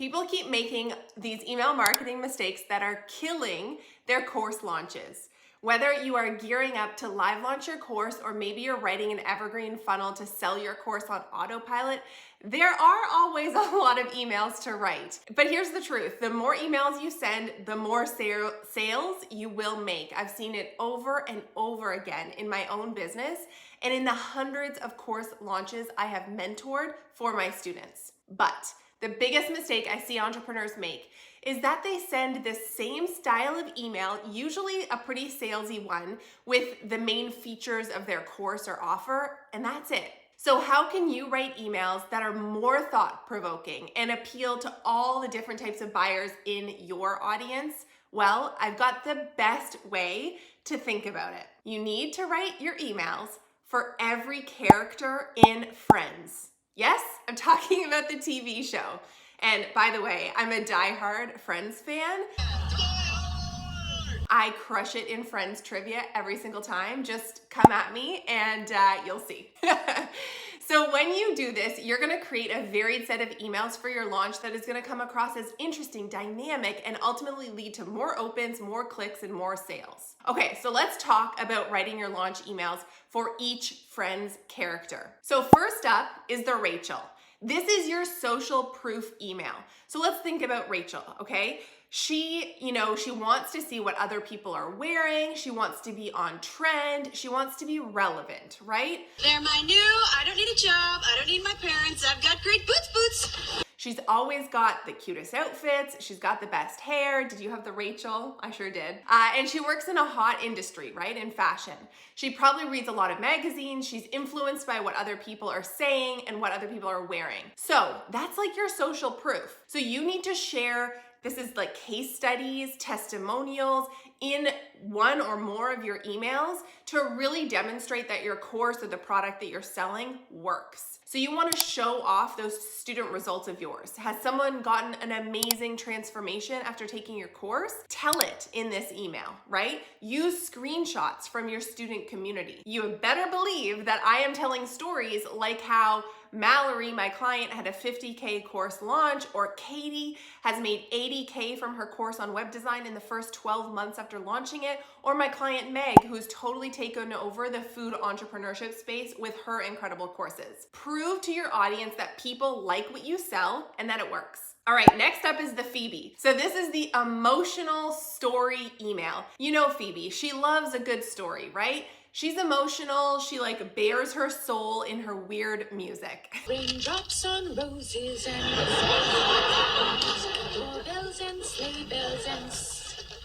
People keep making these email marketing mistakes that are killing their course launches. Whether you are gearing up to live launch your course or maybe you're writing an evergreen funnel to sell your course on autopilot, there are always a lot of emails to write. But here's the truth. The more emails you send, the more sales you will make. I've seen it over and over again in my own business and in the hundreds of course launches I have mentored for my students. But the biggest mistake I see entrepreneurs make is that they send the same style of email, usually a pretty salesy one, with the main features of their course or offer, and that's it. So how can you write emails that are more thought-provoking and appeal to all the different types of buyers in your audience? Well, I've got the best way to think about it. You need to write your emails for every character in Friends. Yes, I'm talking about the TV show. And by the way, I'm a diehard Friends fan. I crush it in Friends trivia every single time. Just come at me and you'll see. So when you do this, you're gonna create a varied set of emails for your launch that is gonna come across as interesting, dynamic, and ultimately lead to more opens, more clicks, and more sales. Okay, so let's talk about writing your launch emails for each Friends character. So first up is the Rachel. This is your social proof email. So let's think about Rachel, okay? She wants to see what other people are wearing. She wants to be on trend. She wants to be relevant, right? They're my new, I don't need a job. I don't need my parents. I've got great boots. She's always got the cutest outfits. She's got the best hair. Did you have the Rachel? I sure did. And she works in a hot industry, right? In fashion. She probably reads a lot of magazines. She's influenced by what other people are saying and what other people are wearing. So that's like your social proof. So you need to share, this is like case studies, testimonials in one or more of your emails to really demonstrate that your course or the product that you're selling works. So you want to show off those student results of yours. Has someone gotten an amazing transformation after taking your course? Tell it in this email, right? Use screenshots from your student community. You better believe that I am telling stories like how Mallory, my client, had a 50K course launch, or Katie has made 80K from her course on web design in the first 12 months after launching it, or my client Meg, who's totally taken over the food entrepreneurship space with her incredible courses. Prove to your audience that people like what you sell and that it works. All right, next up is the Phoebe. So this is the emotional story email. You know Phoebe, she loves a good story, right? She's emotional, she like bears her soul in her weird music. Raindrops on roses and doorbells and sleigh bells and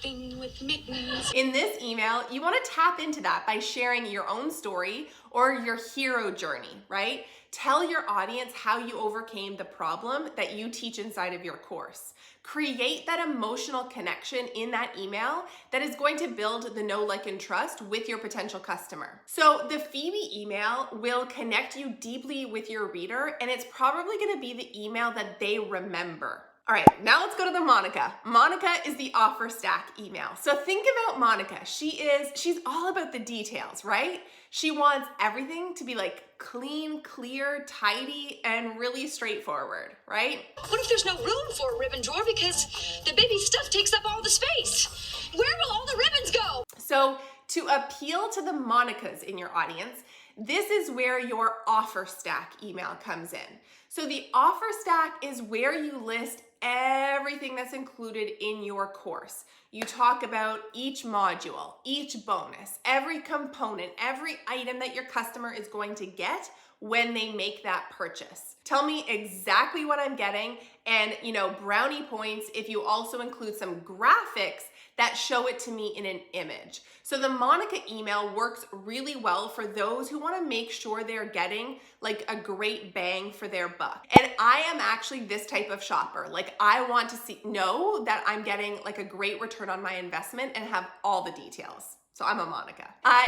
thing with mittens. In this email, you want to tap into that by sharing your own story or your hero journey, right? Tell your audience how you overcame the problem that you teach inside of your course. Create that emotional connection in that email that is going to build the know, like, and trust with your potential customer. So the Phoebe email will connect you deeply with your reader, and it's probably going to be the email that they remember. All right, now let's go to the Monica. Monica is the offer stack email. So think about Monica. She's all about the details, right? She wants everything to be like clean, clear, tidy, and really straightforward, right? What if there's no room for a ribbon drawer because the baby stuff takes up all the space? Where will all the ribbons go? So to appeal to the Monicas in your audience, this is where your offer stack email comes in. So the offer stack is where you list everything that's included in your course. You talk about each module, each bonus, every component, every item that your customer is going to get when they make that purchase. Tell me exactly what I'm getting, and brownie points if you also include some graphics that show it to me in an image. So the Monica email works really well for those who want to make sure they're getting like a great bang for their buck. And I am actually this type of shopper. Like I want to know that I'm getting like a great return on my investment and have all the details. So I'm a Monica.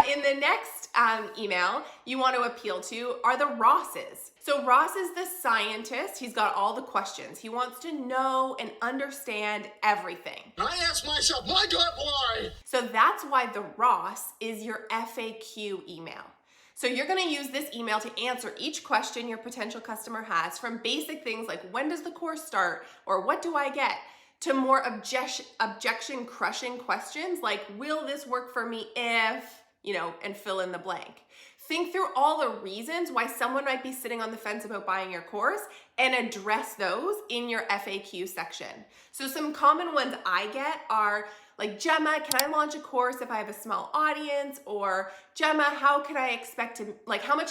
In the next email you want to appeal to are the Rosses. So Ross is the scientist. He's got all the questions. He wants to know and understand everything. I ask myself, why? So that's why the Ross is your FAQ email. So you're gonna use this email to answer each question your potential customer has, from basic things like when does the course start or what do I get, to more objection crushing questions like will this work for me if, and fill in the blank. Think through all the reasons why someone might be sitting on the fence about buying your course and address those in your FAQ section. So some common ones I get are like, Gemma, can I launch a course if I have a small audience? Or Gemma, how much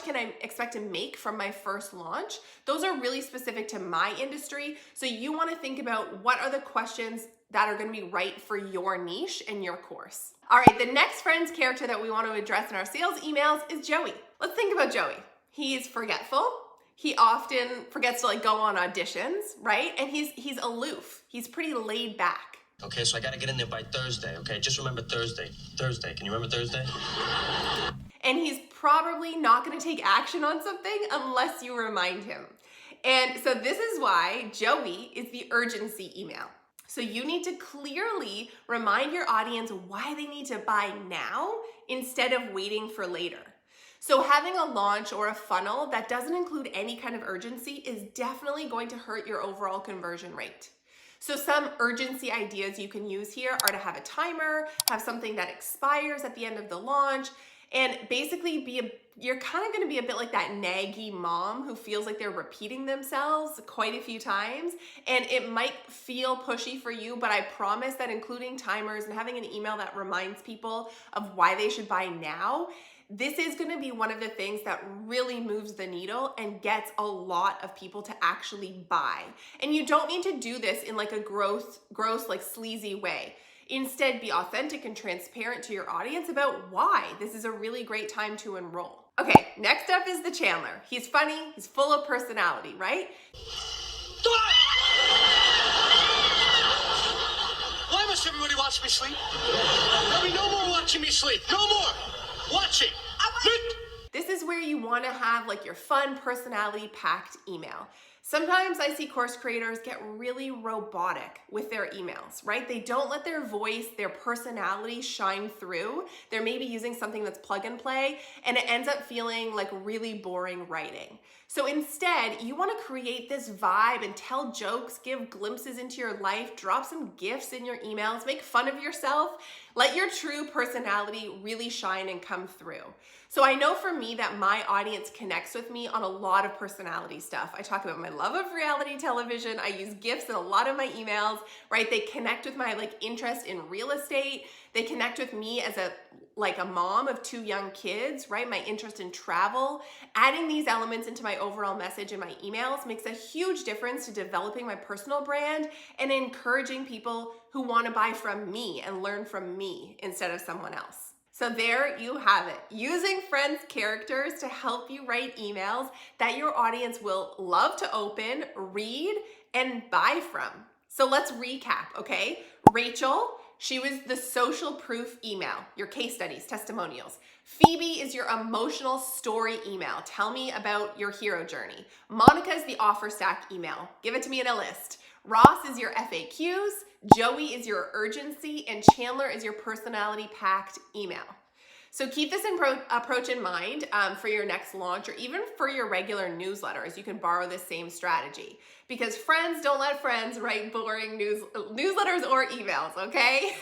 can I expect to make from my first launch? Those are really specific to my industry. So you want to think about what are the questions that are going to be right for your niche and your course. All right, the next friend's character that we want to address in our sales emails is Joey. Let's think about Joey. He's forgetful. He often forgets to go on auditions, right? And he's aloof. He's pretty laid back. Okay, so I gotta get in there by Thursday, okay? Just remember Thursday. Thursday, can you remember Thursday? And he's probably not gonna take action on something unless you remind him. And so this is why Joey is the urgency email. So you need to clearly remind your audience why they need to buy now instead of waiting for later. So having a launch or a funnel that doesn't include any kind of urgency is definitely going to hurt your overall conversion rate. So some urgency ideas you can use here are to have a timer, have something that expires at the end of the launch, and basically you're kind of going to be a bit like that naggy mom who feels like they're repeating themselves quite a few times, and it might feel pushy for you, but I promise that including timers and having an email that reminds people of why they should buy now, this is going to be one of the things that really moves the needle and gets a lot of people to actually buy. And you don't need to do this in a gross, sleazy way. Instead, be authentic and transparent to your audience about why this is a really great time to enroll. Okay, next up is the Chandler. He's funny, he's full of personality, right? Why must everybody watch me sleep? There'll be no more watching me sleep. No more watching. This is where you want to have your fun, personality-packed email. Sometimes I see course creators get really robotic with their emails, right? They don't let their voice, their personality shine through. They're maybe using something that's plug and play, and it ends up feeling like really boring writing. So instead, you want to create this vibe and tell jokes, give glimpses into your life, drop some gifts in your emails, make fun of yourself, let your true personality really shine and come through. So I know for me that my audience connects with me on a lot of personality stuff. I talk about my love of reality television. I use gifs in a lot of my emails, right? They connect with my interest in real estate. They connect with me as a mom of 2 young kids, right? My interest in travel. Adding these elements into my overall message in my emails makes a huge difference to developing my personal brand and encouraging people who want to buy from me and learn from me instead of someone else. So there you have it, using friends' characters to help you write emails that your audience will love to open, read, and buy from. So let's recap, okay? Rachel, she was the social proof email, your case studies, testimonials. Phoebe is your emotional story email. Tell me about your hero journey. Monica is the offer stack email. Give it to me in a list. Ross is your FAQs. Joey is your urgency, and Chandler is your personality-packed email. So keep this approach in mind for your next launch or even for your regular newsletters. You can borrow this same strategy because friends don't let friends write boring newsletters or emails, okay?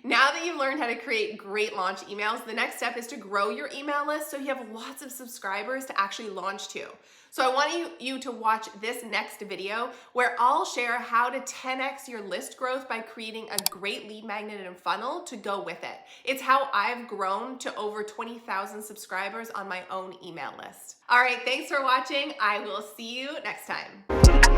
Now that you've learned how to create great launch emails, the next step is to grow your email list so you have lots of subscribers to actually launch to. So I want you to watch this next video where I'll share how to 10x your list growth by creating a great lead magnet and funnel to go with it. It's how I've grown to over 20,000 subscribers on my own email list. All right, thanks for watching. I will see you next time.